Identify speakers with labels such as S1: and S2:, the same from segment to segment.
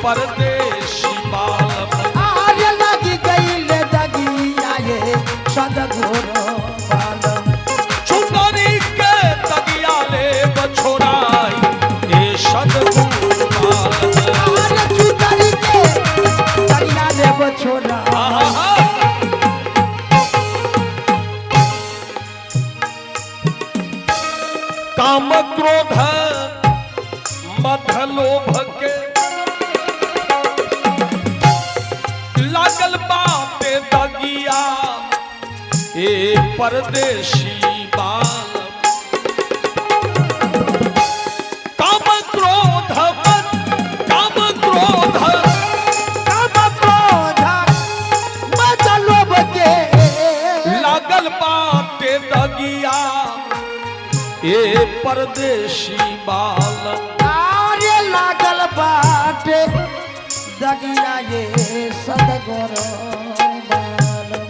S1: परदेशी बालम
S2: आरे लगी गई ले दगिया ये सदगुरु बालम
S1: चुंदरी के तगिया ले बछोराई ए सदगुरु बालम
S2: आरे चुंदरी के तगिया ले बछोरा
S1: काम क्रोध मद लोभ के लागल बाटे दगिया ए परदेशी बालम काम क्रोध मद काम क्रोध
S2: मत लोभ के
S1: लागल बाटे दगिया ए परदेशी बालम
S2: आरे लागल बाटे दगिया ये सदगुरु बालम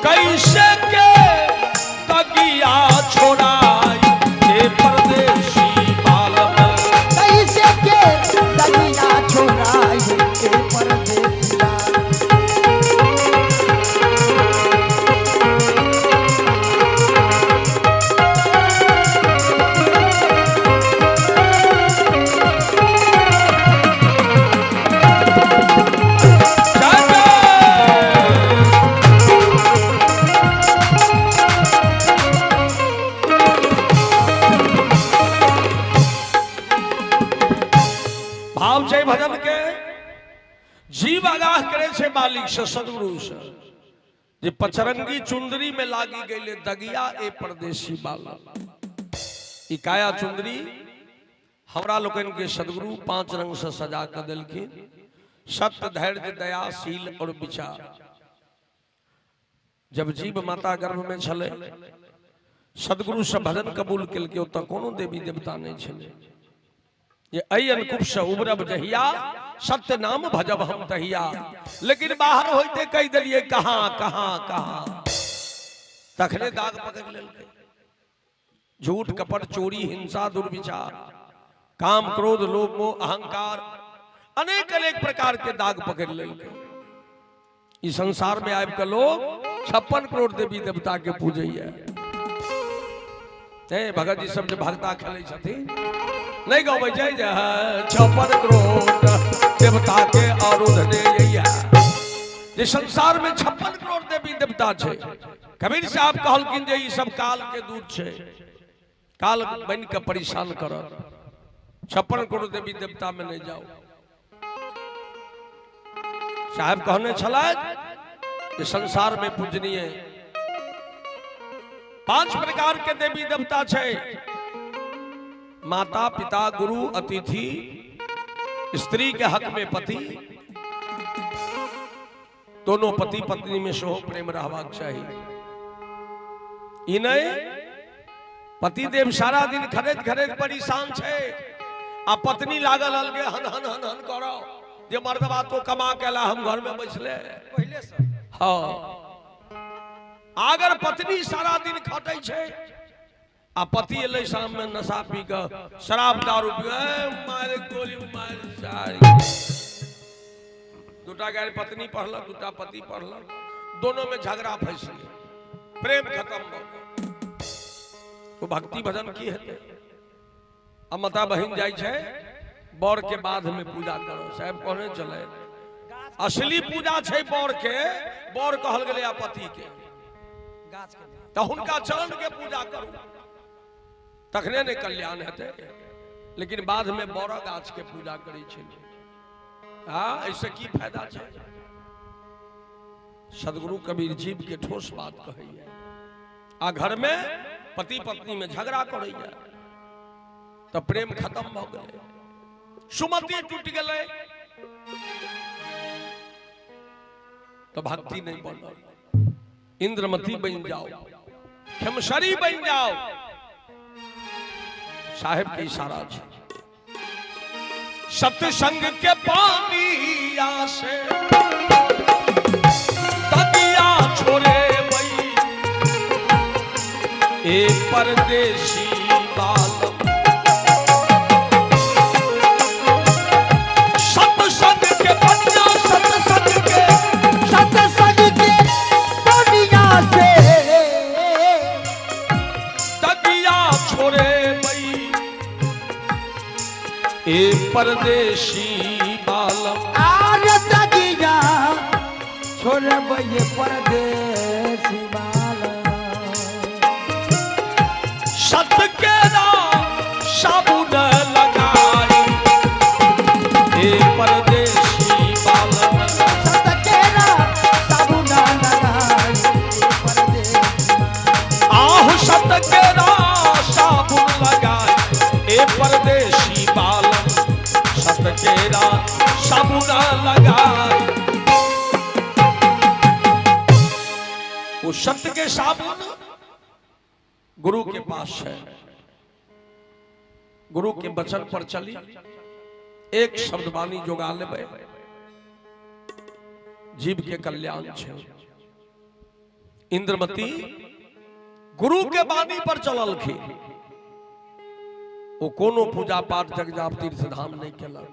S1: कैसे के दगिया छोड़ाई ए परदेशी बालम
S2: कैसे के दगिया छोड़ाई ए परदेसी बालम
S1: भाव छै भजन के जीव आगाह करे छे मालिक से सदगुरु से जे पचरंगी चुंदरी में लागी गईले दगिया ए परदेशी बालम ई काया चुंदरी हमरा लोगन के सदगुरु 5 रंग से सजा कर देलखिन सत्य धैर्य दया शील और विचार जब जीव माता गर्भ में छले सदगुरु से भजन कबूल केलके ओत कोनो देवी देवता नहीं छले ये अयन कुप से उबरब जहिया सत्य नाम भजब हम तहिया लेकिन बाहर होते कह दिलिए कहां कहां कहां तखने दाग पकड़ लेलके झूठ कपट चोरी हिंसा दुर्विचार काम क्रोध लोभ मोह अहंकार अनेक अनेक प्रकार के दाग पकड़ लेलके इस संसार में आब के लोग 56 करोड़ देवी देवता के पूजे भगत जी सब भक्ता खेले छथिन नहीं गौ जय जय 56 करोड़ देवता के आरोधने ये संसार में 56 करोड़ देवी देवता छे कबीर साहब कहलखिन जे ई सब काल के दूत छे काल बन के परेशान करत 56 करोड़ देवी देवता में नहीं जाओ साहब कहने छला कि संसार में पूजनीय 5 प्रकार के देवी देवता छे माता पिता गुरु अतिथि स्त्री के हक में पति दोनों पति पत्नी में सोह प्रेम रहबाक चाहिए इन्हें पति देव सारा दिन खरीद खरीद परेशान छे आ पत्नी लागल अलगे हन हन हन हन करो जे मर्दबा तो कमा के ला हम घर में बैठले पहले से हाँ अगर पत्नी सारा दिन खटे छे आ पति एले शाम में नशा पी के शराब दारू पी मारे गोली मार सारी दूटा गाड़ी पत्नी पढ़ल दूटा पति पढ़ल दोनों में झगड़ा फंस गया प्रेम खत्म हो गया तो भक्ति भजन की है अब माता बहन जाय छे बर के बाद में पूजा करो साहब कहने चले असली पूजा छे बर के बर कहल गेले आ पति के गाछ के त हुनका चरण के पूजा करू तखने ने कल्याण हेते लेकिन बाद में बड़ा गाछ के पूजा करी छे हाँ ऐसे की फायदा छे सदगुरु कबीर जीव के ठोस बात कही आ घर में पति पत्नी में झगड़ा करे तो प्रेम खत्म हो गए सुमति टूट गए तो भक्ति नहीं बनल इंद्रमती बन जाओ खेमशरी बन जाओ साहेब के इशारा है सत्संग के पानी से तगिया छोड़े वही एक परदेशी बालम ए परदेशी बालम
S2: आज तगिया छोड़ब ये परदेसी बाला
S1: सत के साबुन लगाई ए परदेशी बालम
S2: सत केरा साबुन लगाई परदेसी
S1: आह सत के साबुन लगाई ए परदेशी बालम सत के साबुन लगाई वो सत्य के साबुन गुरु के पास है गुरु के वचन पर चली एक शब्द वाणी जोगा लेबै जीव के कल्याण छै इंद्रमती गुरु के वाणी पर चललखिन वो कोनो पूजा पाठ जग जाप तीर्थ धाम नहीं केलक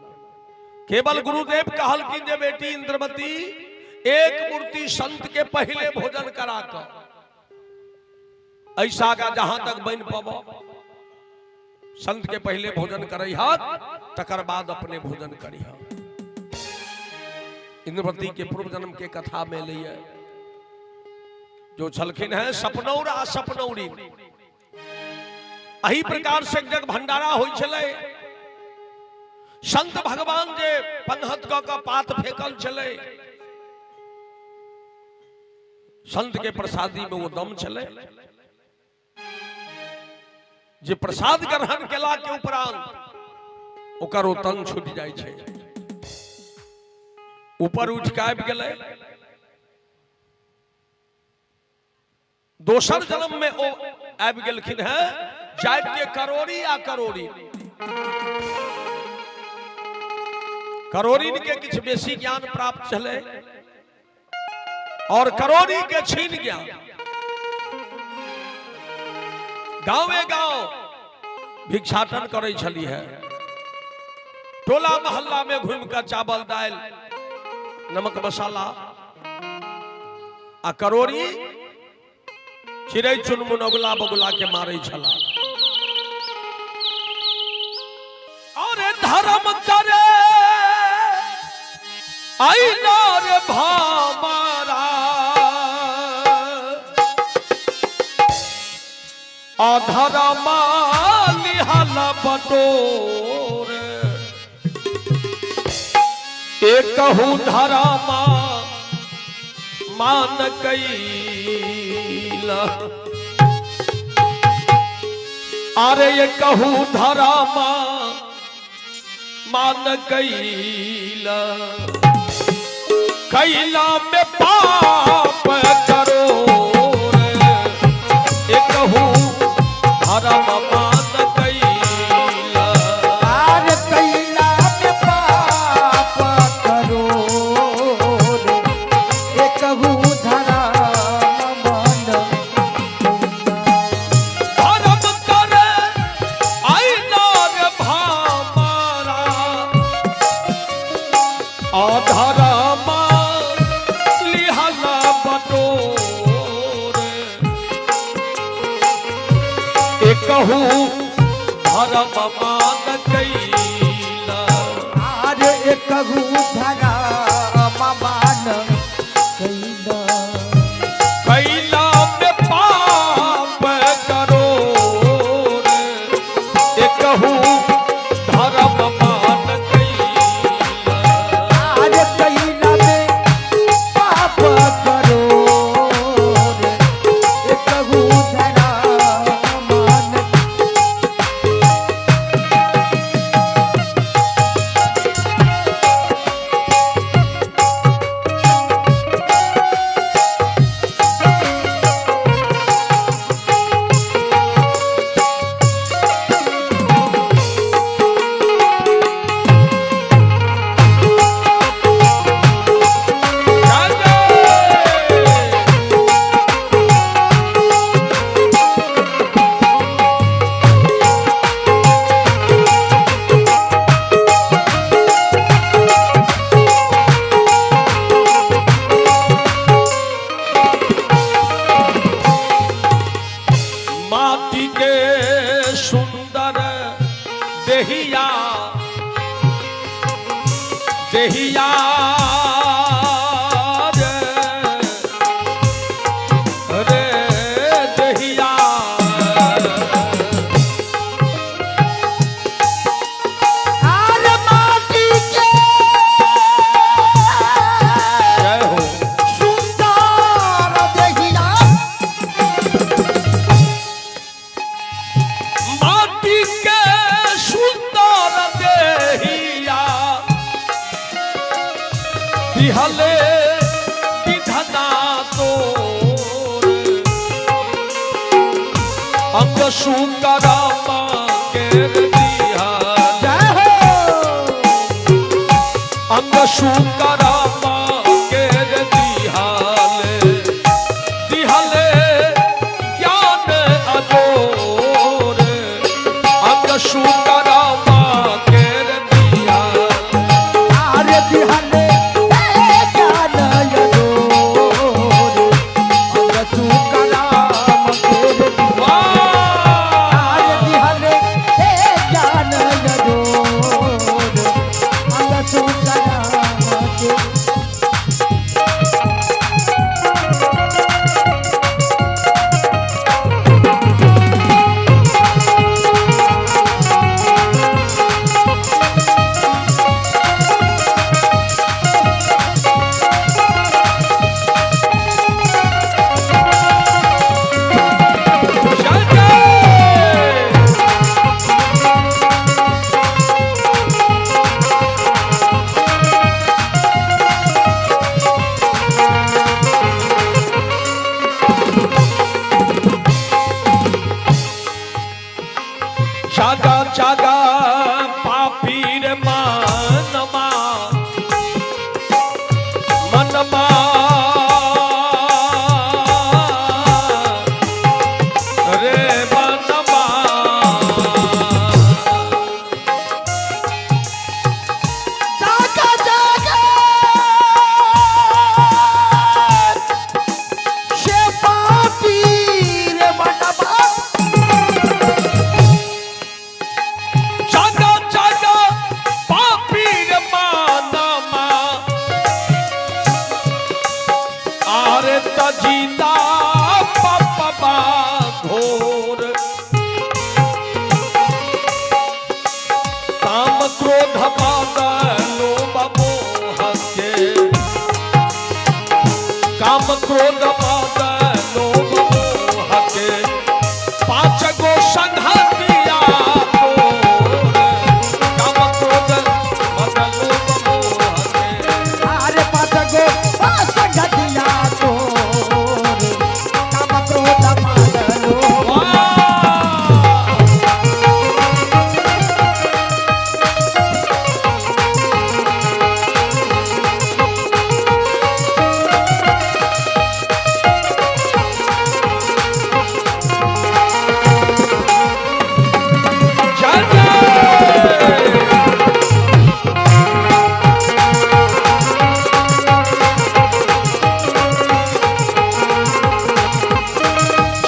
S1: केवल गुरुदेव कहलखिन जे बेटी इंद्रमती एक मूर्ति संत के पहले भोजन करा कर ऐसा का जहां तक बन पाबो संत के पहले भोजन करई हाथ तकर बाद अपने भोजन करी हाथ इंद्रवती के पूर्व जन्म के कथा में लिए जो छलखिन है सपनौर आ सपनौरी अही प्रकार से जग भंडारा होई छले संत भगवान जे पन्हत क पात फेकल छले संत के प्रसादी में वो दम चले जे प्रसाद ग्रहण केला के उपरांत ओकर ओ तन छूट जाय छे ऊपर उठ के आबि गेलै दोसर जन्म में ओ आबि गेलखिन है जाति के करोड़ी आ करोड़ी करोड़ीन के किछ बेसी ज्ञान प्राप्त चले और करोड़ी के छीन ज्ञान गांवे गांव भिक्षाटन करे छली है टोला मोहल्ला में घूम कर चावल दाल नमक मसाला आ करोड़ी चिड़ै चुनमुन अगुला बगुला के मारे छला और धर्म करे आई नार भामारा अधरमा लिहल बटोर एकहु धरमा मान कैला अरे एकहु धरमा मान कैला कैला में पाप करो एकहु धर्म मान कैला
S2: आर कैला में पाप करो एकहु धर्म मान
S1: धर्म करे आई नार भामारा अधर्म लिहल बटोर एकहु धर्म मान कैला
S2: आर एकहु धर्म मान कैला
S1: कैला में पाप करो एकहु धर्म मान कैला
S2: आर कैला में पाप करो एकहु धर्म मान
S1: देहिया रे देहिया
S2: आरे माटी के
S1: जय हो
S2: सुंदर देहिया
S1: माटी के सुंदर देहिया दिहले विधना तोर अंग सुकरामा के दिया
S2: जय हो
S1: अंग सुकरामा के दिहाले दिहले ज्ञान अजोर अंग सुकरामा के दिया
S2: आरे दिहले ज्ञान यदोर अंग सुकराम तेरे आरे दिहले ज्ञान यदोर अंग सुकराम तेरे
S1: जागा जागा पापीर मनमा मनमा रे मनमा
S2: जागा जागा से पापी रे मनवा
S1: जागा जागा पापीर मनमा आरे तजीता पापा घोर काम क्रोध पाद लोभ मोह के काम क्रोध पाद लोभ मोह के पांच गो संघातिया तोर काम क्रोध पाद लोभ मोह के
S2: आरे पातगो संगतिया तोर काम क्रोध मादलो
S1: वाह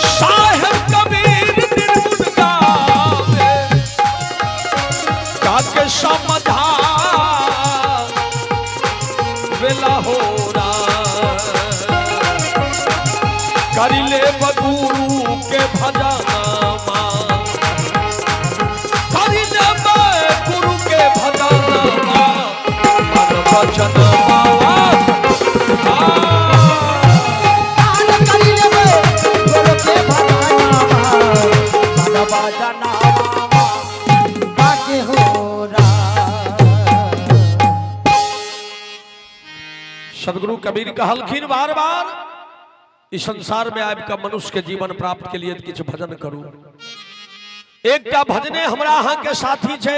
S1: साहेब कबीर निर्गुण गावे जाके समधा वेला हो करिले बगुरु के भजनमा करिले गुरु के भजनमा मन वचन
S2: आरे करी लेबे गुरु के भगाना मनवा जना बाके होरा
S1: सदगुरु कबीर कहलखिन बार बार इस संसार में आबि कऽ मनुष्य के जीवन प्राप्त के लिए किछु भजन करू एकटा भजने हमरा अहाँ के साथी छै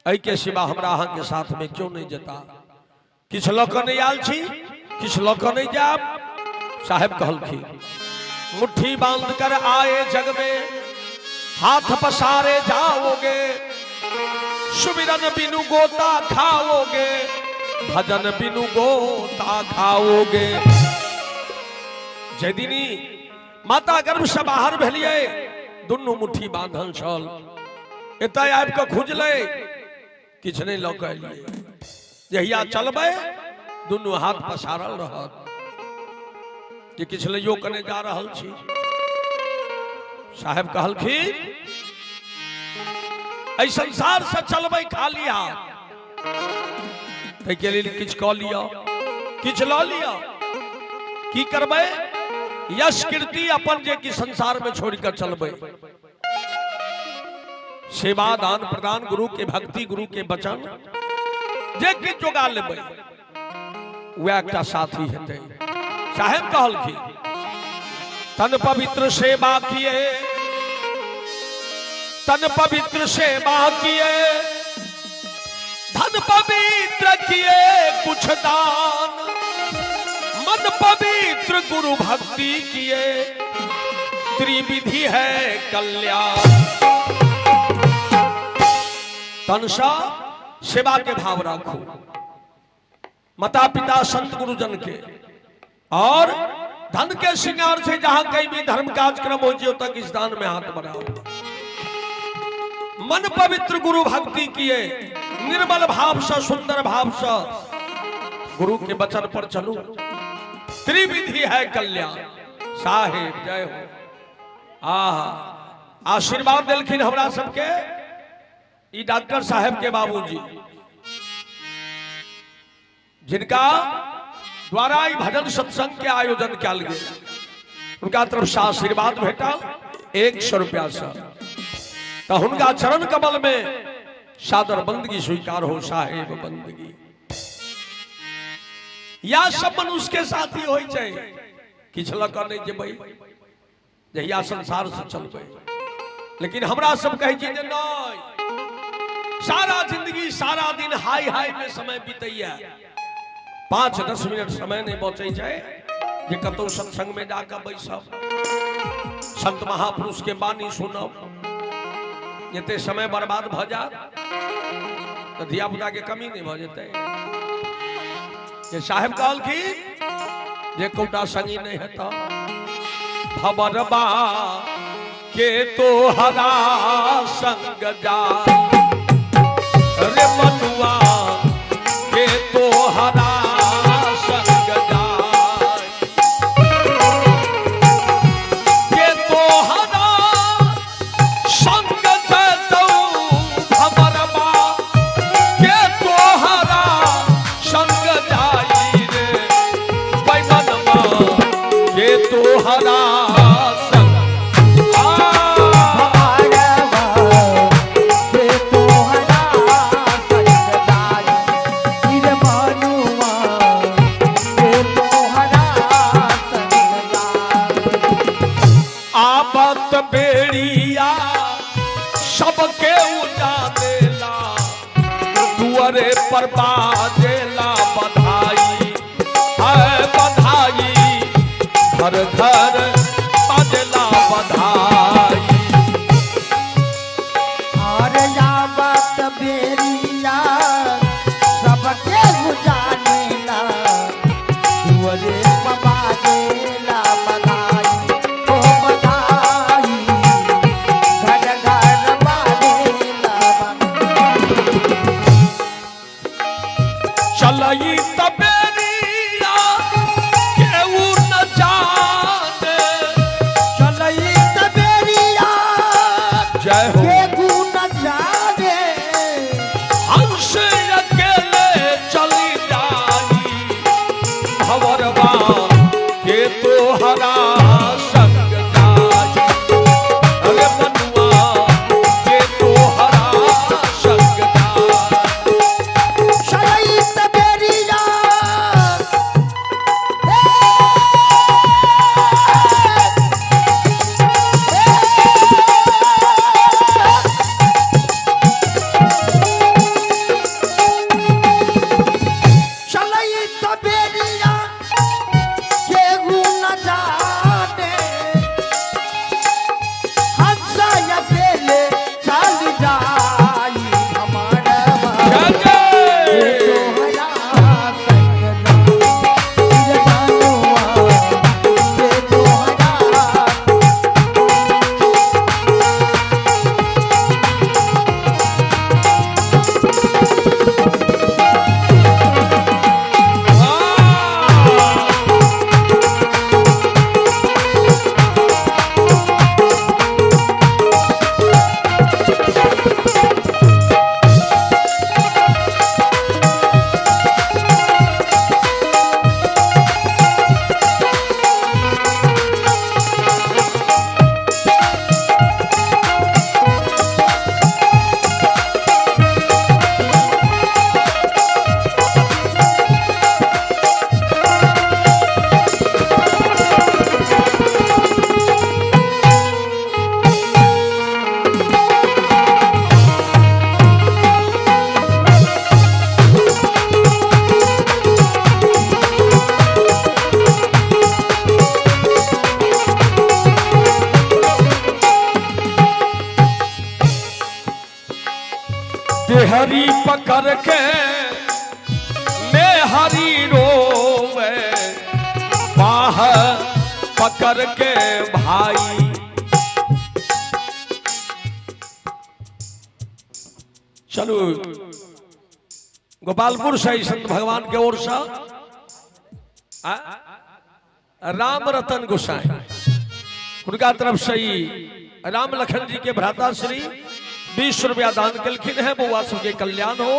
S1: एहि के सिवा हमरा अहाँ के साथ में क्यों नहीं जता किछु लऽ कऽ नहीं आयल छी किछु लऽ कऽ नहीं जाब साहेब कहलखिन मुट्ठी बांध कर आए जग में हाथ पसारे जाओगे सुमिरन बिनु गोता खाओगे भजन बिनु गोता खाओगे जदिनी माता गर्भ से बाहर भेलिए दुनू मुट्ठी बांधल छल एतय आबि कऽ खुजले किछु नहीं लऽ कऽ एलिए जहिया चलबे दुनू हाथ पसारल रहत जे किछ लइयो कने जा रहल छी। साहेब कहलखिन ऐ संसार से चलबे खाली हाथ, तै के लेल किछ क लिया, किछ ल लिया। की करबे? यश कीर्ति अपन जे कि संसार में छोड़ कर चलबे, सेवा दान प्रदान गुरु के भक्ति गुरु के वचन जे कि जोगा लेबे वह एकटा साथी हेतै। साहेब कहलखिन तन पवित्र सेवा किए, तन पवित्र सेवा किए, धन पवित्र किए कुछ दान, मन पवित्र गुरु भक्ति किए, त्रिविधि है कल्याण। तनसा सेवा के भाव रखो, माता पिता संत गुरुजन के, और धन के श्रृंगार से जहां कहीं भी धर्म काज क्रम हो जियो तक इस दान में हाथ बढ़ाओ। मन पवित्र गुरु भक्ति किए, निर्मल भाव से सुंदर भाव से गुरु के वचन पर चलो, त्रिविधि है कल्याण। साहेब जय हो। आशीर्वाद दिलखिन हमरा सबके ई डॉक्टर साहब के बाबूजी, जिनका द्वारा ई भजन सत्संग के आयोजन किया गया, उनका तरफ से आशीर्वाद भेटा 100 रुपया से, तो उनका चरण कमल में सादर बंदगी स्वीकार हो। साहेब बंदगी या सब मनुष्य के साथी हो जाए, किछ लक नहीं जेबै जहिया संसार से चलबै। लेकिन हमरा सब कहे छी नहीं, सारा जिंदगी सारा दिन हाई हाई में समय बीतैया, 5-10 मिनट समय नहीं बचे जाए जे कतौ सत्संग में जाकर बैसब, संत महापुरुष के बानी सुनब। जते समय बर्बाद भ जात तो धिया पुता के कमी नहीं भ जेतै। ये साहेब कहलखिन जे कोटा संगी नहीं हेता, भवरबा के तो हरा संग जा रे मनुआ के तो हरा संग जाय, के तो हरा संग जतौ भवरबा के तो हरा संग जाई रे बैमनवा के तो हरा बेड़िया सबके उजानेला, दुआरे पर बाजेला बधाई है बधाई, घर घर बाजेला बधाई।
S2: और यावत बेरिया सबके उजानेला, दुआरे पर बाजेला बधाई, ओ बधाई, घर घर बाजेला
S1: देहरी पकड़ के मैं हरी रोवे बाह पकड़ के भाई। चलो गोपालपुर से संत भगवान के ओर से राम रतन गोसाई उनका तरफ से ही राम लखन जी के भ्राता श्री 20 रुपया दान कलखिन है। वो वासु के कल्याण हो,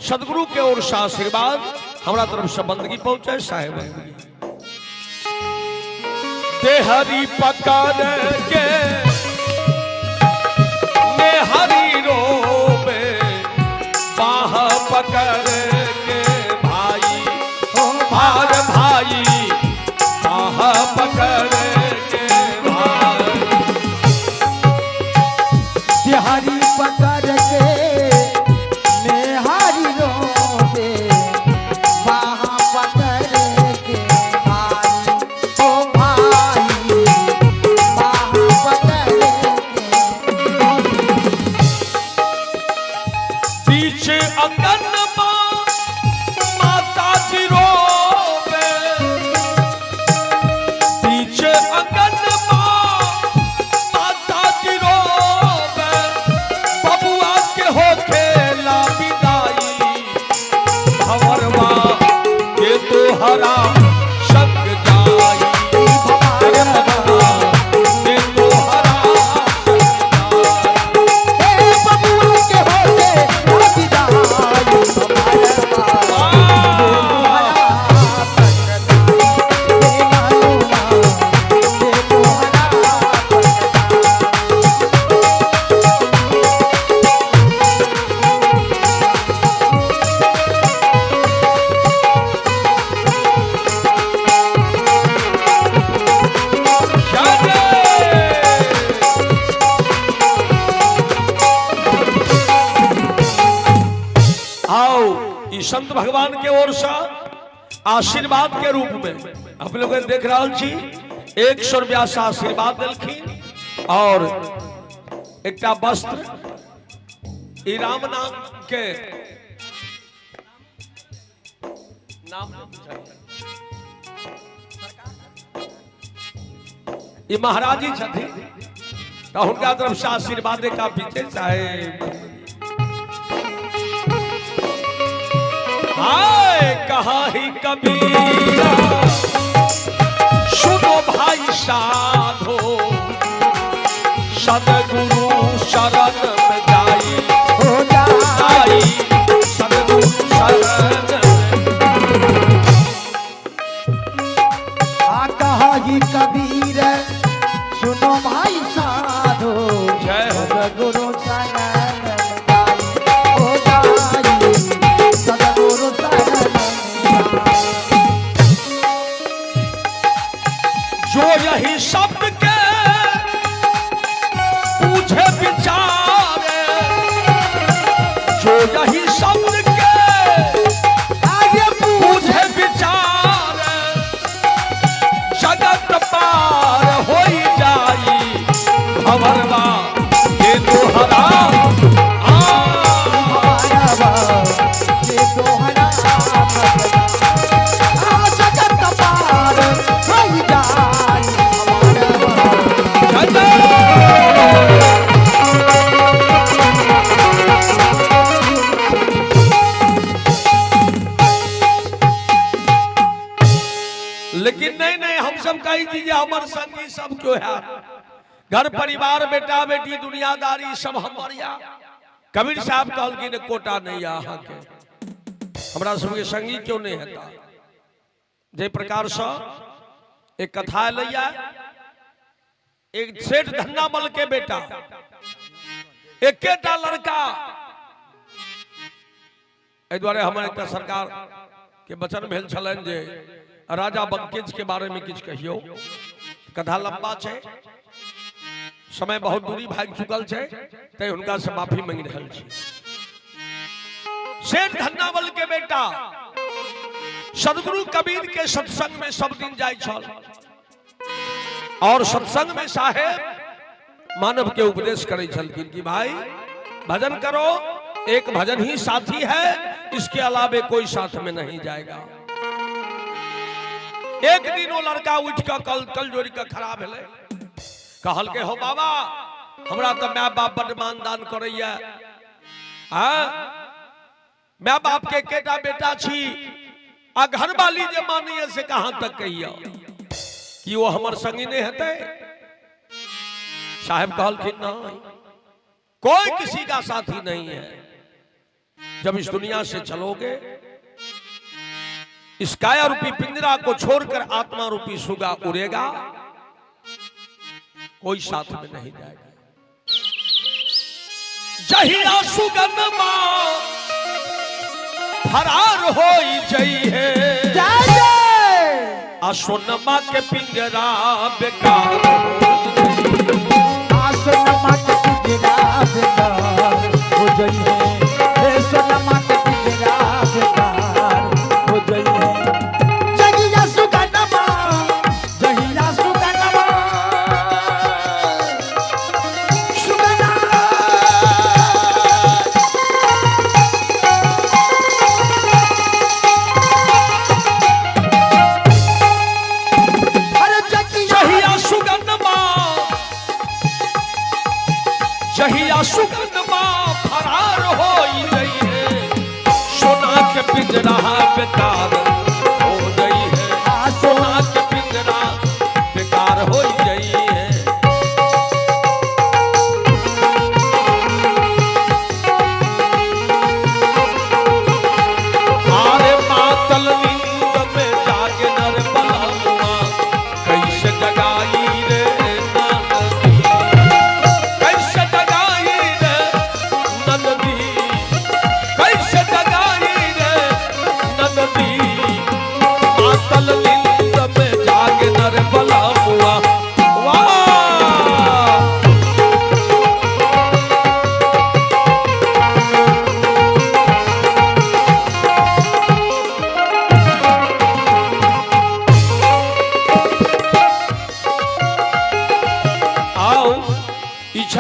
S1: सदगुरु के ओर से आशीर्वाद हमारा तरफ से बंदगी पहुंचे साहेब। देहरी पकड़ के मैं हरी रोवे बाह पकड़ के भाई भार भाई बाह पकड़ के भाई।
S2: बिहारी पकड़ के मैं हरी रोवे बाह पकड़ के भाई ओ भाई बाह पकड़ के।
S1: पीछे अंगन माता जी रोवे, पीछे अंगन माता जी रोवे बबुआ के हो खेला विदाई। भंवरवा के तो हरा संग जाई, अरे बबुआ के तो हरा संग जाई। संत भगवान के ओर से आशीर्वाद के रूप में आप लोग देख रहा छी 100 रुपया से आशीर्वाद दिलखिन और एक वस्त्र राम नाम के नाम ये महाराज जी छथि तो उनका तरफ से आशीर्वाद का पीछे चाहे हाय कहा ही कबीरा सुनो भाई साधो सदगुरु शरण में जाई
S2: हो
S1: जाई सदगुरु शरण
S2: आ कहा ही कबीर सुनो भाई साधो
S1: जय हो
S2: सदगुरु शरण में जाई हो जाई सदगुरु शरण में जाई।
S1: जो यही शब्द के पूछे विचारे, जो यही शब्द के
S2: आगे
S1: पूछे विचारे जगत पार हो जाई। भंवरवा के तोहरा लेकिन नहीं नहीं हम सब कही चीजें हमारे संगी सब क्यों है घर परिवार बेटा बेटी दुनियादारी सब हमारी। कबीर साहब कहल कोटा नहीं यहाँ के हमरा सबके संगी क्यों नहीं है। जे प्रकार से एक कथा लिया एक सेठ धन्नामल के बेटा एकेटा लड़का द्वारे हमारे सरकार के वचन भेल छलन जे राजा बंकेज के बारे में किछ कहियो। कथा लंबा है, समय बहुत दूरी भाग चुकल है, ते उनका से माफी मांग रहल छी। सेठ धन्नावल के बेटा सदगुरु कबीर के सत्संग में सब दिन जाय छल और सत्संग में साहेब मानव के उपदेश करे छलखिन कि भाई भजन करो एक भजन ही साथी है, इसके अलावे कोई साथ में नहीं जाएगा। एक दिन वो लड़का उठ कर कल जोड़ी का खराब है, कहल के हो बाबा हमरा तो माय बाप बड़ मान दान करैया, माय बाप के केटा बेटा छी, आ घर वाली जे मानिए से कहां तक कहिया कि वो हमर संगी नहीं हेते। साहब कहलखिन नहीं, कोई किसी का साथी नहीं है। जब इस दुनिया से चलोगे, इस काया रूपी पिंजरा को छोड़कर आत्मा रूपी सुगा उड़ेगा, कोई साथ में नहीं जाएगा। जहिया सुगनमा फरार हो जई है, सोनमा के पिंजरा बेकार,
S2: सोनमा के पिंजरा बेकार हो जई है, सोनमा के पिंजरा बेकार हो जई है। जहिया सुगनमा, जहिया सुगनमा, सुगना
S1: जहिया सुगंधमा फरार हो गई है, सोना के पिंजरा बेकार हो गई है, सोना के पिंजरा बेकार हो गई है। आरे मातल नींद में जागे नर बलवा, कैसे जगाई रे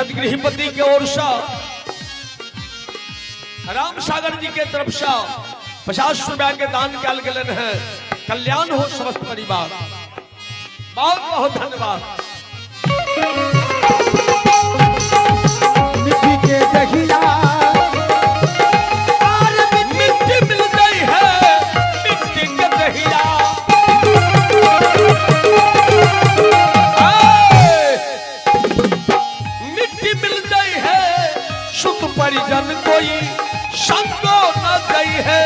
S1: गृहपति के ओर से राम सागर जी के तरफ से 50 रुपया के दान कल गए हैं। कल्याण हो समस्त परिवार, बहुत बहुत धन्यवाद।
S2: मिट्टी के दहिया
S1: मिट्टी मिल गई है, मिट्टी के दहिया परिजन कोई संगो न गई है,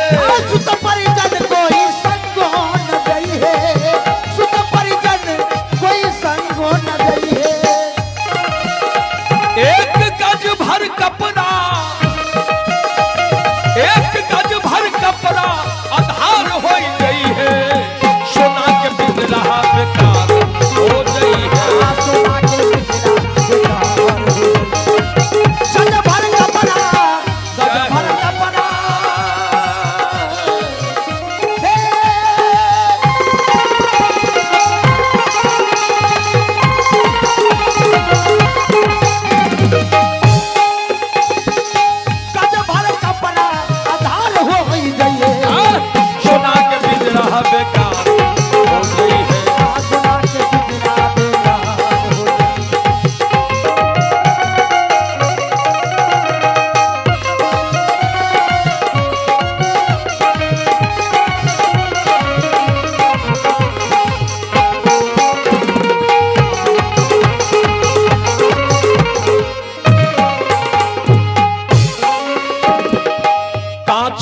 S2: सुत परिजन कोई संगो न गई है, सुत परिजन कोई संगो न गई है।
S1: एक गज भर कपड़ा, एक गज भर कपड़ा आधार हो गई है, सोना के पिंजरा बेकार हो गई है,
S2: सोना के पिंजरा बेकार हो गई है।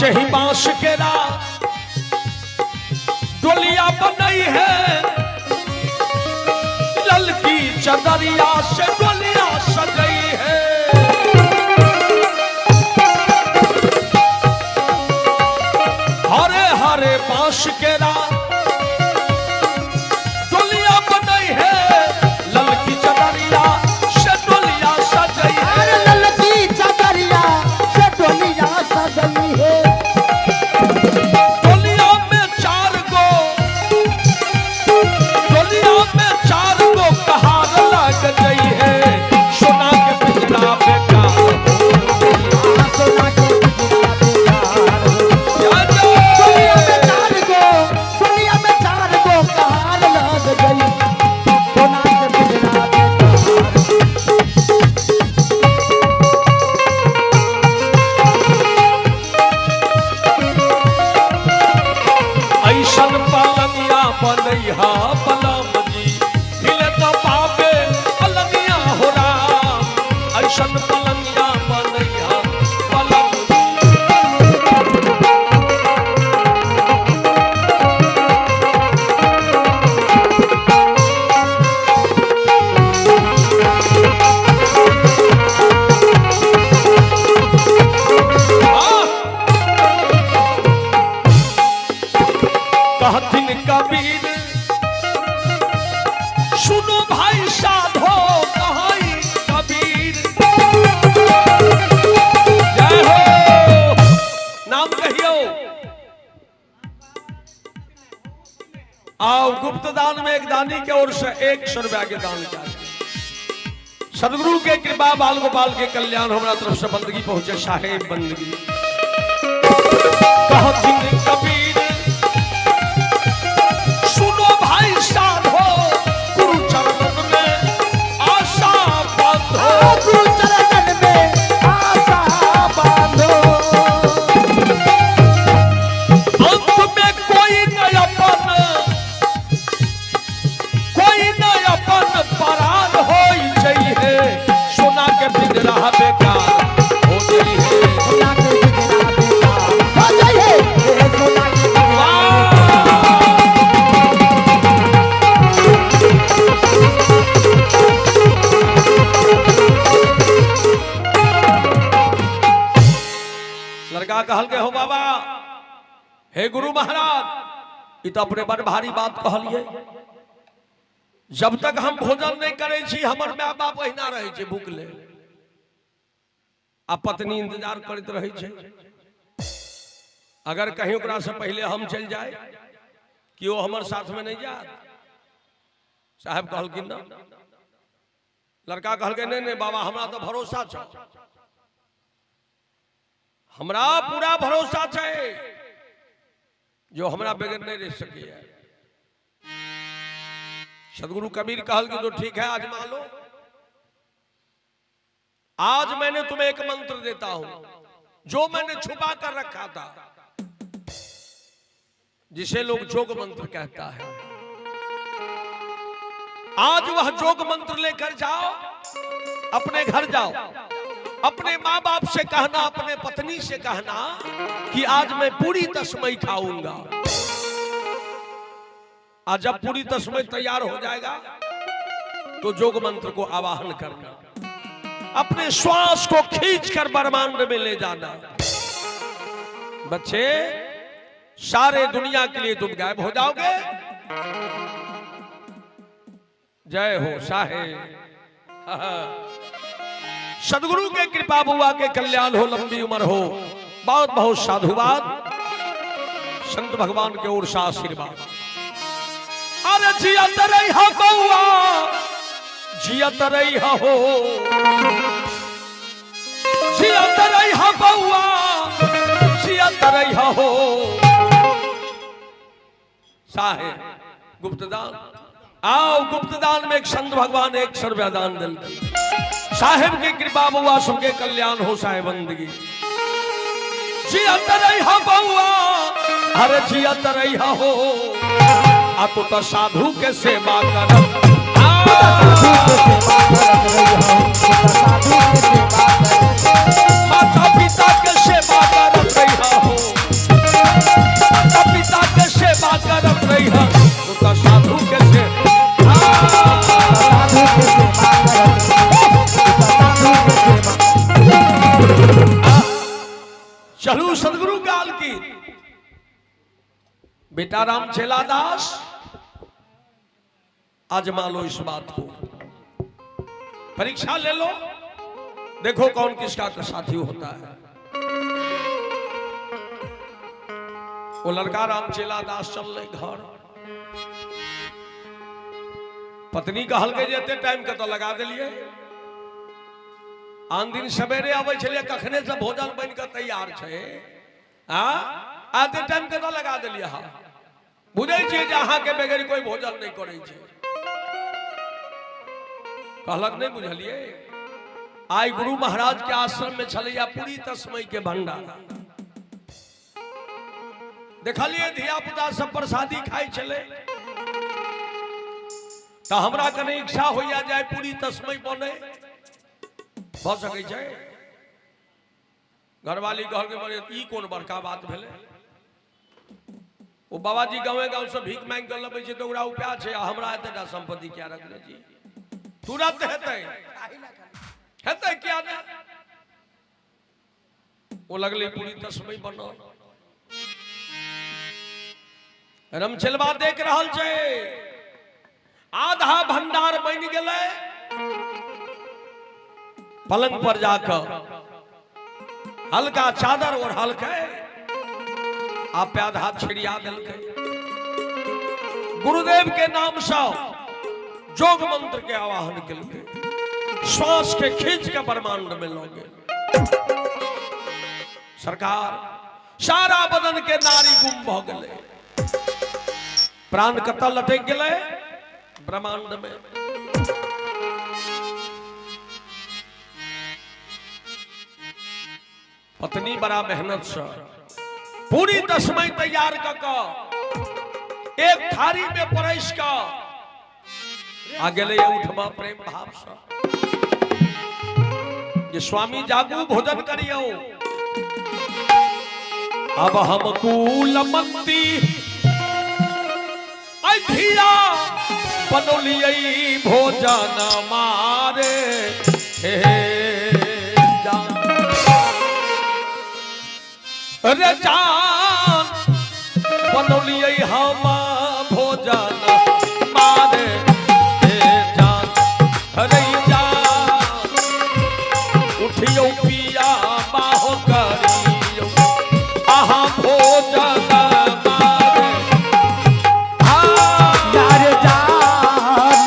S1: ही बांस के रात डोलिया बनई है, ललकी चदरिया से डोलिया सजई है। हरे हरे बांस के रात डोलिया बनई है, ललकी चदरिया से डोलिया सजई है,
S2: ललकी चदरिया से डोलिया सजई है।
S1: गई है, सोना के पिंजरा बेकार हो गई है, सोना के ओर से 100 रुपया के दान किया। सदगुरु के कृपा बाल गोपाल के कल्याण हमारा तरफ से बंदगी पहुंचे साहेब बंदगी। कहथिन कबीर सुनो भाई साधो गुरु चरणन में आशा बांधो,
S2: गुरु चरणन में आशा बांधो।
S1: अंत में कोई न अपन परान हो जाइए, सोना के पिंजरा बेकार हो जाइए।
S2: सोना के पिंजरा बेकार हो जाइए, सोना के
S1: लड़का कहल के हो बाबा हे गुरु महाराज, इ तो अपने बड़ भारी बात कहलिए। जब तक हम भोजन नहीं करे छी हमर माय बाप अहिना रहे छे भूखले, आ पत्नी इंतजार करते रहे छे। अगर कहीं ओकरा से पहले हम चल जाए कि वो हमर साथ में नहीं जाए। साहब कहल कि ना, लड़का कहल के नहीं नहीं बाबा हमरा तो भरोसा छ, हमरा पूरा भरोसा छे जो हमरा बगैर नहीं रह सके। सदगुरु कबीर कहल कि तो ठीक है आजमा लो। आज मैंने तुम्हें एक मंत्र देता हूं जो मैंने छुपा कर रखा था, जिसे लोग जोग मंत्र कहता है। आज वह जोग मंत्र लेकर जाओ, अपने घर जाओ, अपने माँ बाप से कहना, अपने पत्नी से कहना कि आज मैं पूरी तस्मई खाऊंगा। आज जब पूरी तस्मई तैयार हो जाएगा तो जोग मंत्र को आवाहन करना, अपने श्वास को खींचकर ब्रह्मांड में ले जाना। बच्चे सारे दुनिया के लिए तुम गायब हो जाओगे। जय हो साहेब। सदगुरु के कृपा बुआ के कल्याण हो, लंबी उम्र हो, बहुत बहुत साधुवाद। संत भगवान के ओर से आशीर्वाद। अरे जियत रही हो बउआ, जियत रही हो, जियत रही हो बउआ, जियत रही हो। साहेब गुप्तदान, आओ गुप्तदान में एक संत भगवान 100 रुपया दान दिल। साहेब की कृपा बुआ सबके कल्याण हो साहेब बंदगी। जियत रही हो बउआ, अरे जियत रही हो। आ तो साधु के सेवा करब, माता पिता के सेवा करब रही हो, माता पिता के सेवा करब रही हो। तो साधु के चलू सदगुरु काल की। बेटा राम चेला दास आजमा लो इस बात को, परीक्षा ले लो, देखो कौन किसका साथी होता है। वो लड़का राम चेला दास चल रहे घर, पत्नी कहल के जेते टाइम के तो लगा दिलिए। आन दिन सवेरे आवे छलिए, कखने से भोजन बन के तैयार छे, आते टाइम के तो लगा दिलिए। हाँ बुझे छे जे अहाँ के बगैर कोई भोजन नहीं करे छे। कहलक नहीं बुझलिए। आई गुरु महाराज के आश्रम में छलैया पूरी तस्मई के भंडार। देखलिए धिया पुता सब प्रसादी खाई चले, तो हमरा कने इच्छा होइया जाए पूरी तस्मई बने, भ सकै छै। घरवाली कहल के बड़े ई कोन बड़का बात भेले। वो बाबाजी गाँवे गाँव से भीख मांग कर लबे छै तो ओकरा उपाय छै, हमरा एतेटा संपत्ति क्या रखले जी। तुरंत हेतै हेतै क्या ने। वो लगले पूरी तस्मई बनो। रमचलवा देख रहल छै, आधा भंडार बन गेलै। पलंग पर जाकर हल्का चादर और हल्के आप पे आधा छिड़िया दिल। गुरुदेव के नाम से जोग मंत्र के आवाहन के लिए श्वास के खींच के ब्रह्मांड में लोगे। सरकार सारा बदन के नारी गुम भ गए, प्राण कतल लटक गए ब्रह्मांड में। पत्नी बड़ा मेहनत से पूरी दसमई तैयार कर एक थारी में परस का आगे ले उठबा प्रेम भाव से ये स्वामी जागू भोजन करियो। अब हम कूलमंती अधिया बनोलियई भोजन मारे हे जान रे जान बनोलियई हम भोजन मारे हे जान रे जान उठियो पिया बाहो करियो आहा भोजन मारे
S2: यार जान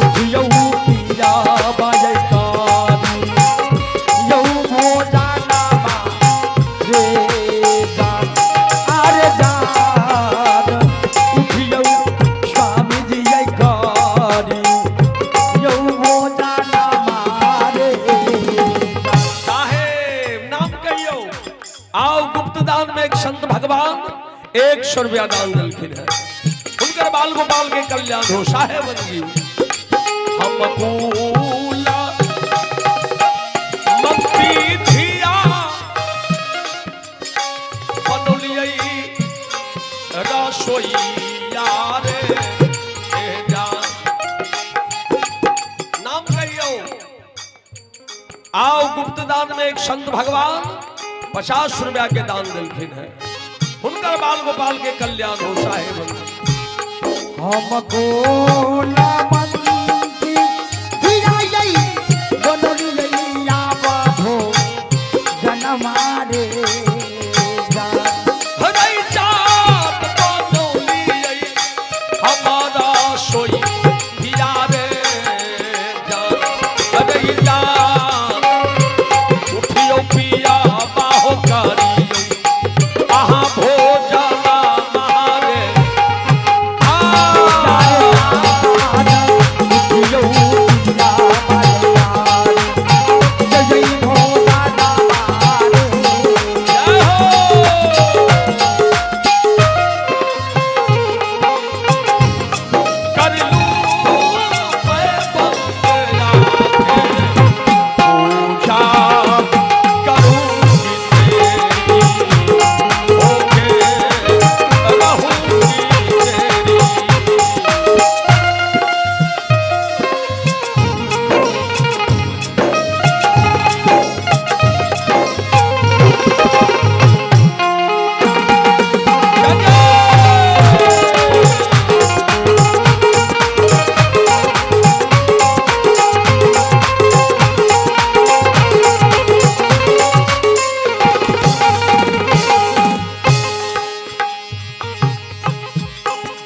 S2: उठियो पिया बाजे कारी यौ भोजन मारे जान अरे जान उठियो स्वामी जी कारी यौ भोजन मारे
S1: साहेब नाम कहियो। आओ गुप्त दान में एक संत भगवान 100 रुपया दान दिलखिन है, उनकर बाल गोपाल के कल्याण हो। साहेब जी हम कूला मंती धिया बनोलियई रसोईया रे हे जान नाम कहियो। आओ गुप्त दान में एक संत भगवान 50 रुपया के दान दिलखिन है, उनकर बाल गोपाल के कल्याण हो। साहेब
S2: हमको लमंती धियाई बनोलिया बाधो जनमारे जान
S1: हरई जात बनोलियई हमारा सोई धिया रे जान हरई जान उठियो पिया बाहो करियो आहा भोजन मारे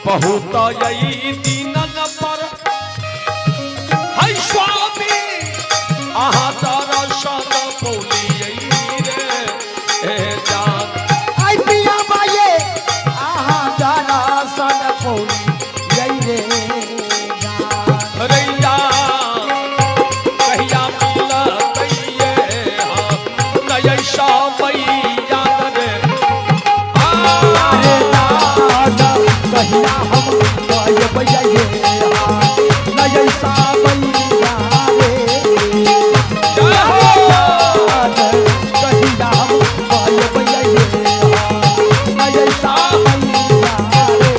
S1: बहुत यही दीनन पर है स्वामी आहा दर्शन पौलियई रे हे जान
S2: आई पिया बाये आहा दाना सन पौली जई रे जान
S1: रे जान कहिया मिलतइये हाँ नय शामैया रे
S2: अरे जान कहिया हम बाये बये नय सामैया रे जान कहिया हम बाये बये नय सामैया रे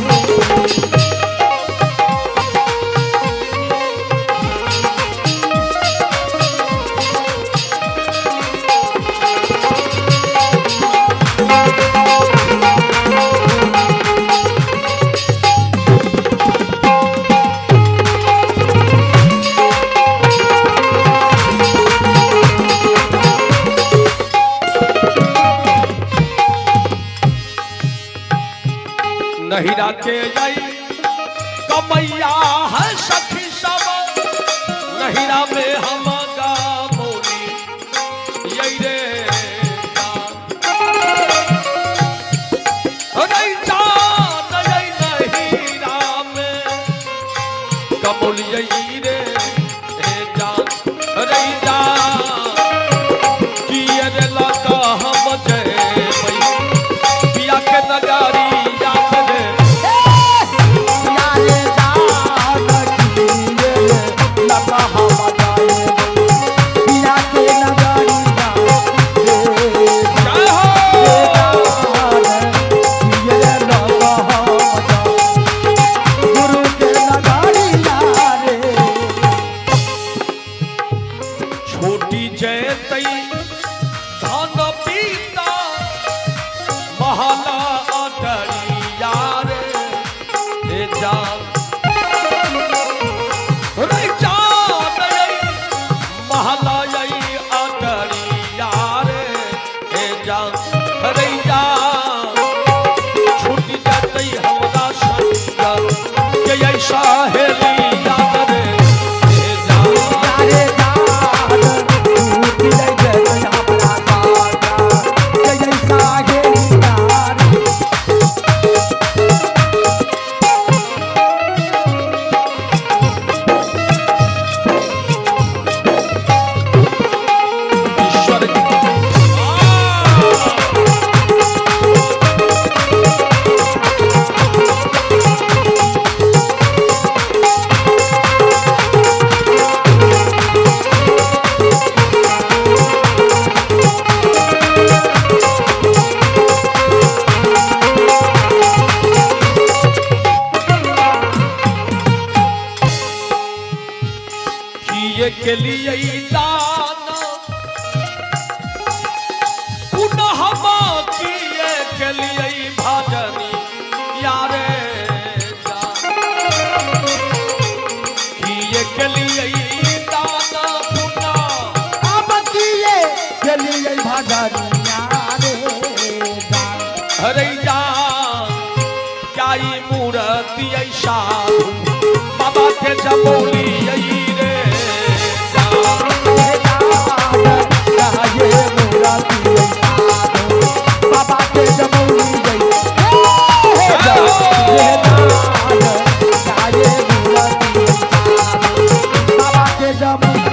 S1: नहिरा के जाई कमैया है सखी सा हम गामोली यही रे जान नहीं राम कमोली यही रे जान रही जान किए रे लगा हम जय पिया के नगारी याद रे
S2: यारे जान किए लगा हम जाए पिया के नगारी
S1: जय हो
S2: किए लगा हम गुरु के नगारी यारे
S1: छोटी जयतई धान पीता महला अटरिया रे जान रे जान महला यही अटरिया रे जान रे जान छोटी जयतई हमरा संग के ऐसा हेली याद रे जान
S2: यारे जान टूट जाए जैसे हमारा गाना जैसा है यार
S1: ईश्वर की किए के लिए दान पुनः किए के लिए भजनी यारे जान किए के लिए दान पुनः
S2: अब किए चलिए भजनिया रे जान
S1: हरे जान क्या ई मूर्ति ऐसा बाबा के जमोली यही रे जान
S2: ये जान ये मोरा दिए बाबा के जमौली गई ये जान ये मोरा दिए बाबा के जमौली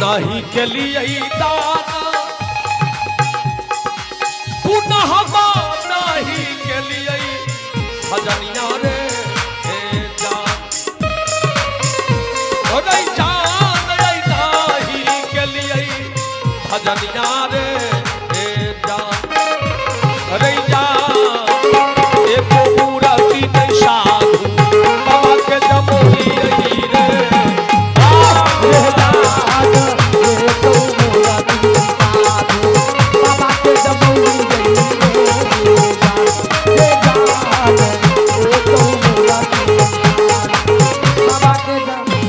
S1: नहीं के लिए दान पुनः नहीं के लिए भजनिया रे जान रे जान नहीं के लिए भजनिया रे जान रे जान एक मूर्ति नहीं साधु बाबा के जमोली यही रे
S2: ये जान ये तो मोरा दिए बाबा के जमौली गई ये जान ये तो मोरा दिए बाबा के जमौली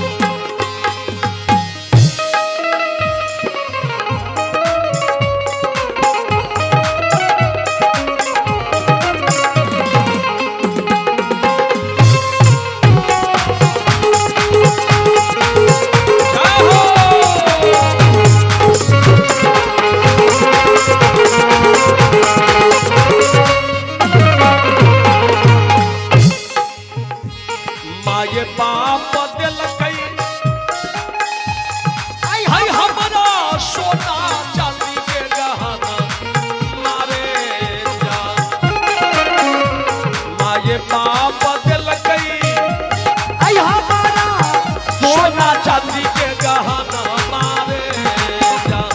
S1: माये बाप दिल कई हाय हमरा सोना चांदी के गहना मारे जान माये बाप दिल कई
S2: आई हमारा
S1: सोना चांदी के गहना मारे जान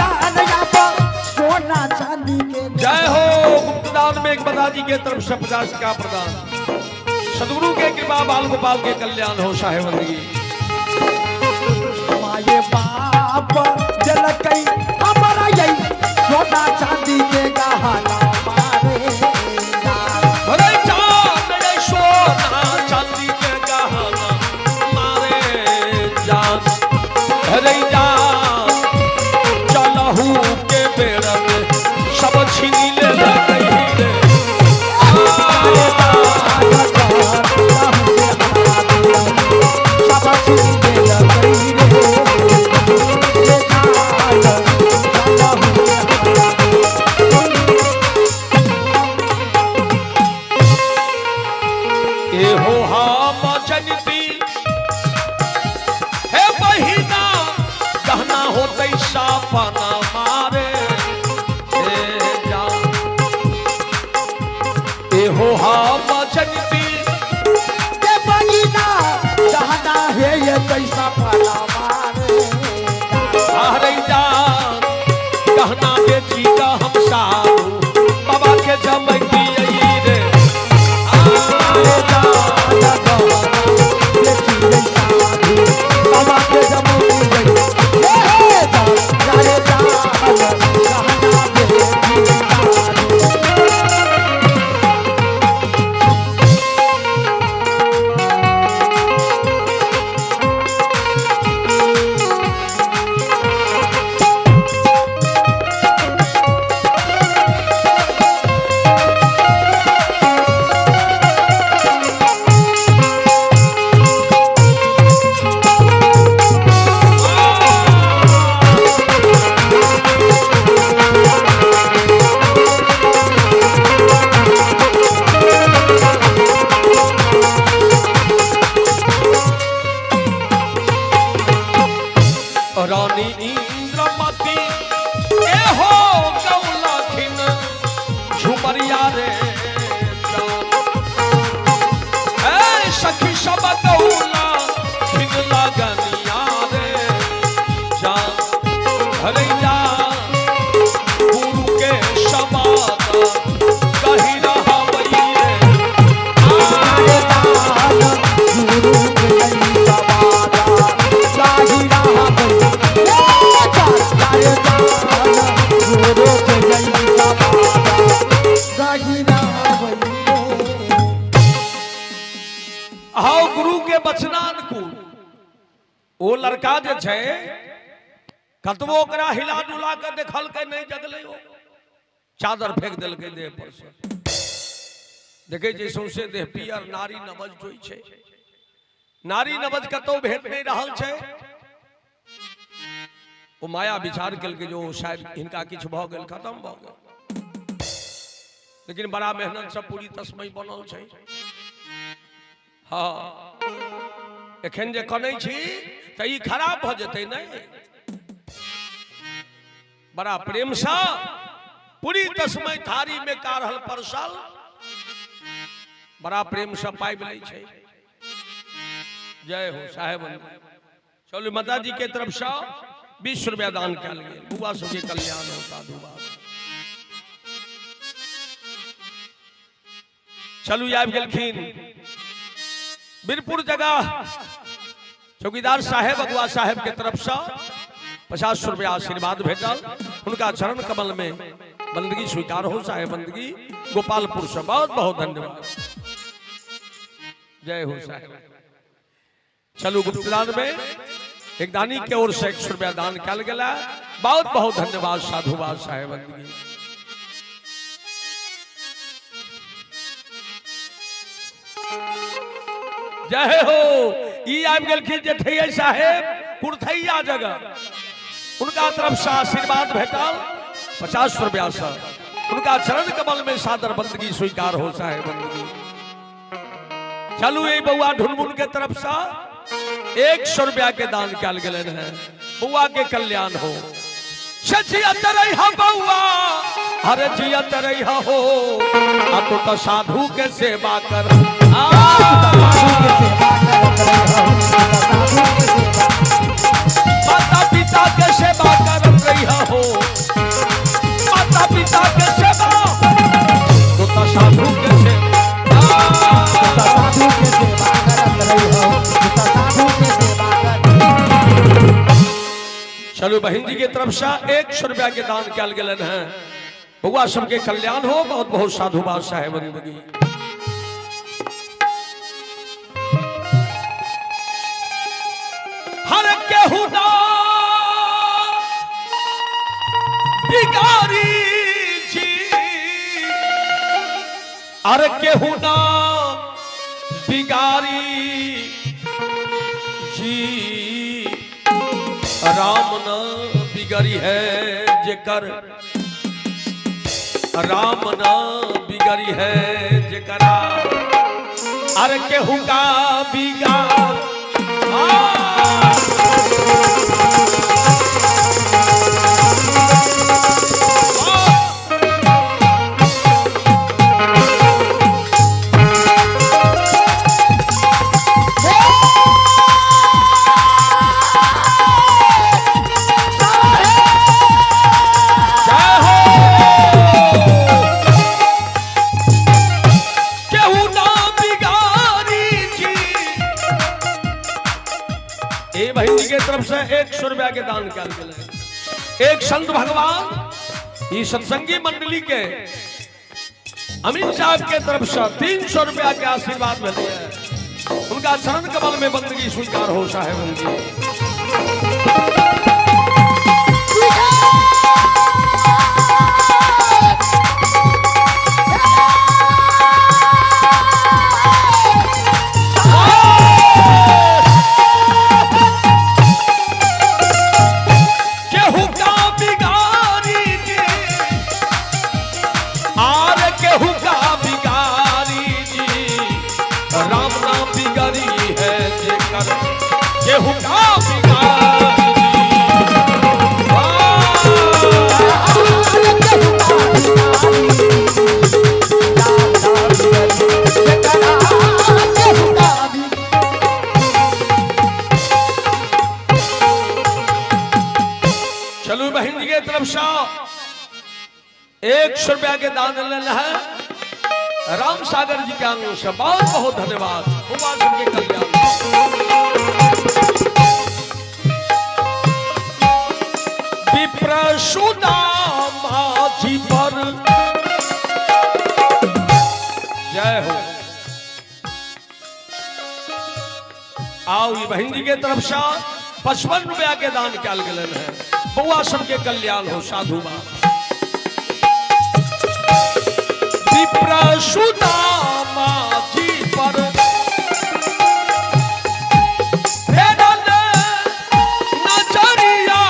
S2: जान यहाँ सोना चांदी के
S1: जय हो गुप्तदान में एक बदाजी के तरफ से 50 का प्रदान सदगुरु के कृपा बाल गोपाल के कल्याण हो साहेबंदगी
S2: माये बाप जल कई हमारा यही सोना चांदी के गहना मारे जान
S1: अरे जान रे सोना चांदी के गहना मारे जान अरे जान चलहू के बेड़ा में सब छीनी ले गई रे सपना मारे जा एहो हम जनती
S2: के बगिना कहना है ये कैसा फला मारे
S1: हरे जान कहना बेची का हम सारू बाबा के जमती रे
S2: बाबा के जमुई
S1: रानी इंद्रमती ए हो गौलखिन झुमरिया रे ए सखी सब गौला खिन लगनिया रे जान हरे जान गुरु के शबाद कही रहा वही आओ गुरु के बचनानुकूल ओ लड़का जे छै कतबो ओकरा हिला डुला के देखल के नहीं जगले हो चादर फेंक दिल के देह पर से देखे जे सौंसे देह पियर नारी नवज जोई छै नारी नवज कतौ भेट नहीं रहल छै वो माया विचार कल के जो शायद इनका किछ भ गेल खत्म भ गेल लेकिन बड़ा मेहनत से पूरी तस्मई बनल छै हाँ एखन जे कनै छी त ई खराब भ जेतै नहीं बड़ा प्रेम से पूरी तस्मई थारी में कारहल परसल बड़ा प्रेम से पाइब लै छै जय हो साहेब चलो माता जी के तरफ से 20 रुपया दान कल गए बुआ सबके कल्याण हो साधुवाद चलू आबि गेलखिन बीरपुर जगह चौकीदार साहेब अगुआ साहेब के तरफ से 50 रुपया आशीर्वाद भेटल उनका चरण कमल में बंदगी स्वीकार हो साहेब बंदगी गोपालपुर से बहुत बहुत धन्यवाद जय हो साहेब चलू गुप्तदान में एक दानी के ओर से 100 रुपया दान कल गया बहुत बहुत धन्यवाद साधुवाद साहेब बंदगी जय हो ई आबि गेलखिन जेठैया साहेब कुरथैया जगह उनका तरफ से आशीर्वाद भेटल 50 रुपया से उनका चरण कमल में सादर बंदगी स्वीकार हो साहेब बंदगी चलू ये बउआ ढुनमुन के तरफ से 100 रुपया के दान कल गए हैं बउआ के कल्याण हो जियत रही बउआ हर जियत रही हो तो साधु के सेवा कर माता पिता के सेवा कर रही हो माता पिता के सेवा तो साधु के चलो बहन जी की तरफ से 100 रुपया के दान कल गए हैं बउआ सबके कल्याण हो बहुत बहुत साधुवाद साहेब बंदगी हर केहू ना बिगारी जी अरे केहू ना बिगारी जी राम न बिगड़ी है जेकर राम न बिगड़ी है जेकरा अरे केहू का बिगाड़ ए बहन जी के तरफ से 100 रुपया के दान कल गेल। एक संत भगवान ये सत्संगी मंडली के अमीन साहब के तरफ से 300 रुपया के आशीर्वाद मिले हैं। उनका चरण कमल में बंदगी स्वीकार हो साहेब उनकी। चलो बहन जी के तरफ से 100 रुपया के दान लेना है। राम सागर जी के आंगन से बहुत बहुत धन्यवाद। उपासन के कल्याण विप्र सुदामा जी पर जय हो। आओ ये बहन जी के तरफ से 55 रुपया के दान कल गलन है। बउआ सबके कल्याण हो साधु बाबा। विप्र सुदामा जी पर नजरिया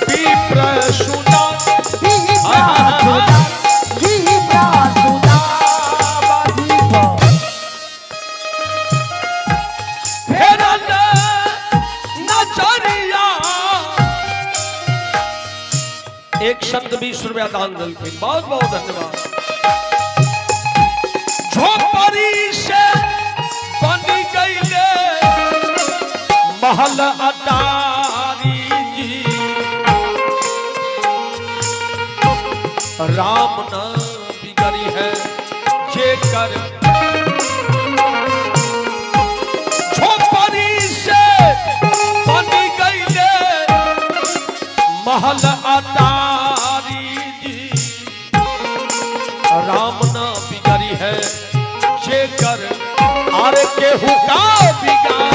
S1: विप्र एक संत 20 रुपया दान दल के बहुत बहुत धन्यवाद। झोपड़ी से बनी गई महल अटारी जी राम न बिगड़ी है जे कर। झोपड़ी से बनी गई महल अटारी जी राम न बिगड़ी है जे कर आर के हुका बिगाड़।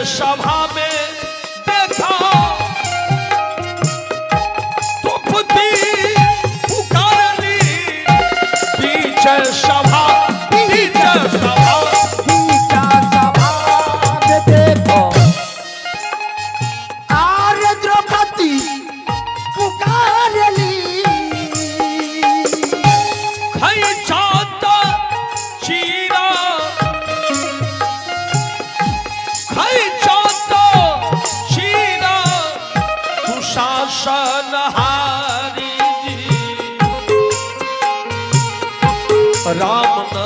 S1: सभा में देखा तो बुद्धि पुकारली। पीछे सभा
S2: में देखो आर्य द्रौपदी पुकारली।
S1: खई चाता चीरा शासनहारी जी राम न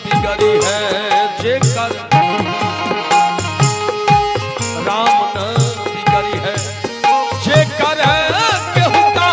S1: बिगड़ी है जे कर। राम न बिगड़ी है जे कर केहू का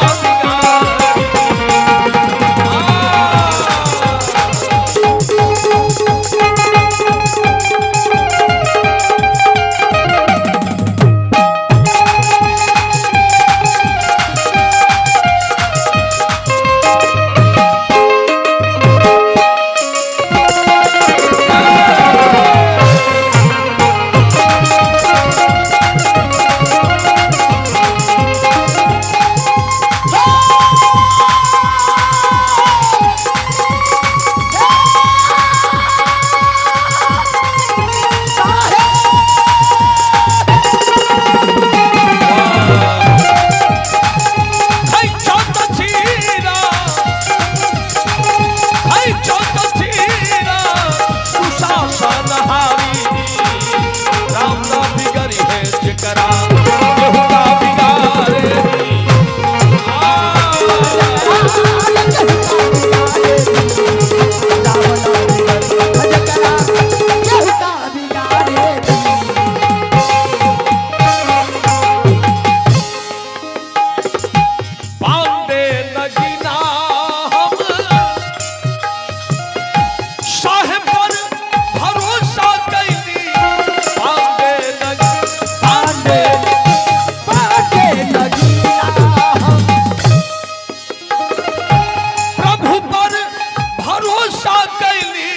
S1: भरोसा कैली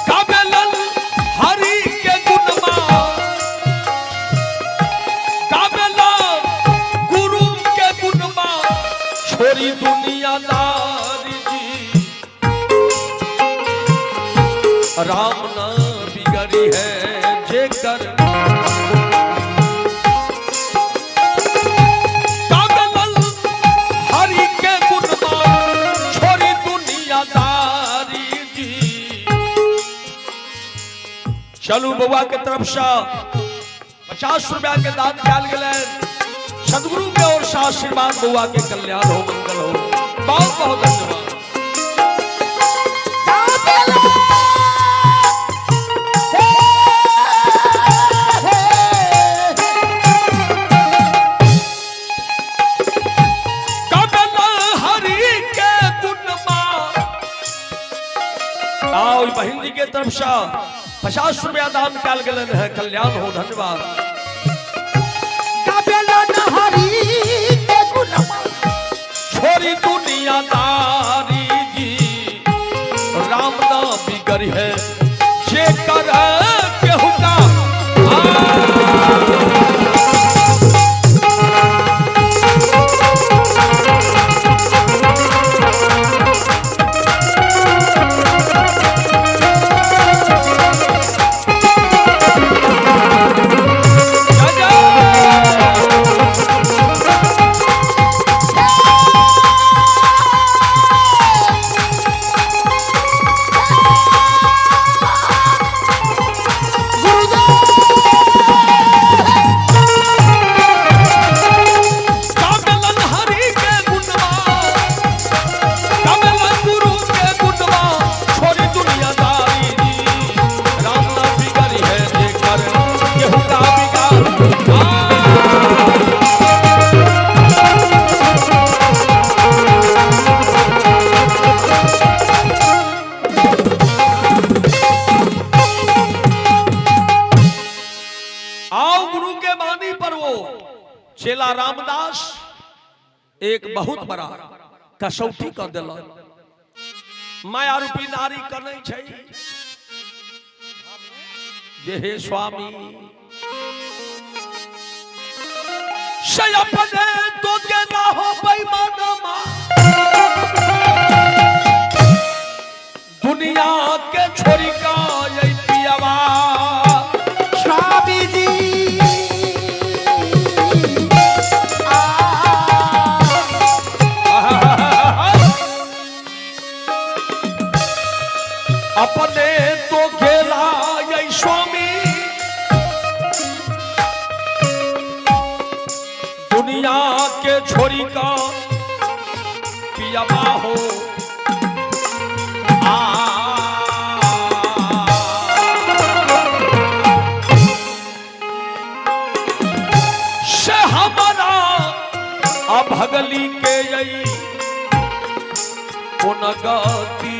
S1: गावेलन हरि के गुणमा गावेला गुरु के गुणमा छोरी दुनियादारी जी राम ना बिगड़ी है जेकर गावेलन हरि के गुणमा छोरी दुनियादारी जी। चलू बउआ के तरफ से 50 रुपया के दान दिया गया। सदगुरु के ओर से आशीर्वाद बउआ के कल्याण हो मंगल हो। बहुत बहुत धन्यवाद। बहन जी के तरफ से 50 रुपया दान काल गलन है। कल्याण हो धन्यवाद। छोरी दुनियादारी जी राम ना बिगड़ी है जे कर केहू का चेला रामदास एक बहुत बड़ा कसौटी कर दिल। माया रूपी नारी करने छै जे हे स्वामी से अपने तो के ना हो बेईमानमा दुनिया के छोरी का ये पियावा
S2: स्वामी जी
S1: अपने तो खेला ये स्वामी दुनिया के छोरी का पियावा हो से हमारा अभगली के यही पुनगति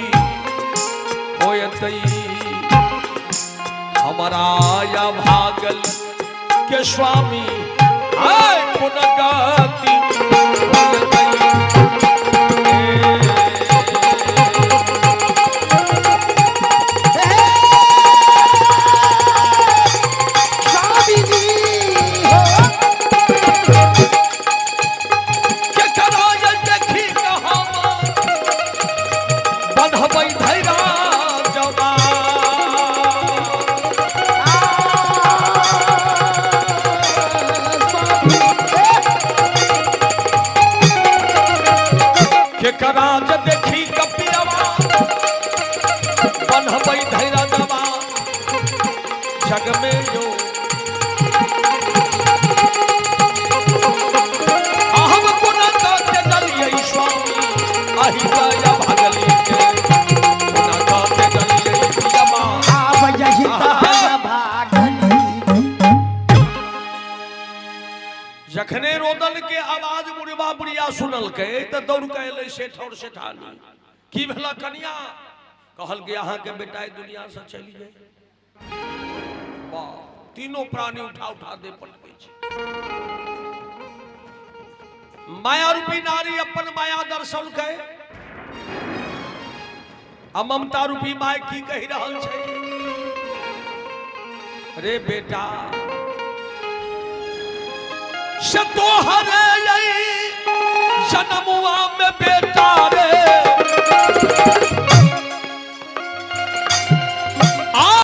S1: हमारा या भागल के स्वामी आय पुनगति कराज देखी कपियावा बनहबई धैरा दवा जग में जो हम गुण के दलिए स्वामी आही या भागली के गुण के दलिए पियावा
S2: आप यही भागली
S1: जखने रोदन के आवाज बुढ़वा बुढ़िया सुनल के तो दौड़ के अल सेठ और सेठानी की भला कनिया कहल के यहाँ के बेटा दुनिया से चली जाए। वाह तीनों प्राणी उठा उठा दे पटके माया रूपी नारी अपन माया दर्शन के आ ममता रूपी माय की कहि रहल छै, रे बेटा से तोहर जन्मुआ में बेटा रे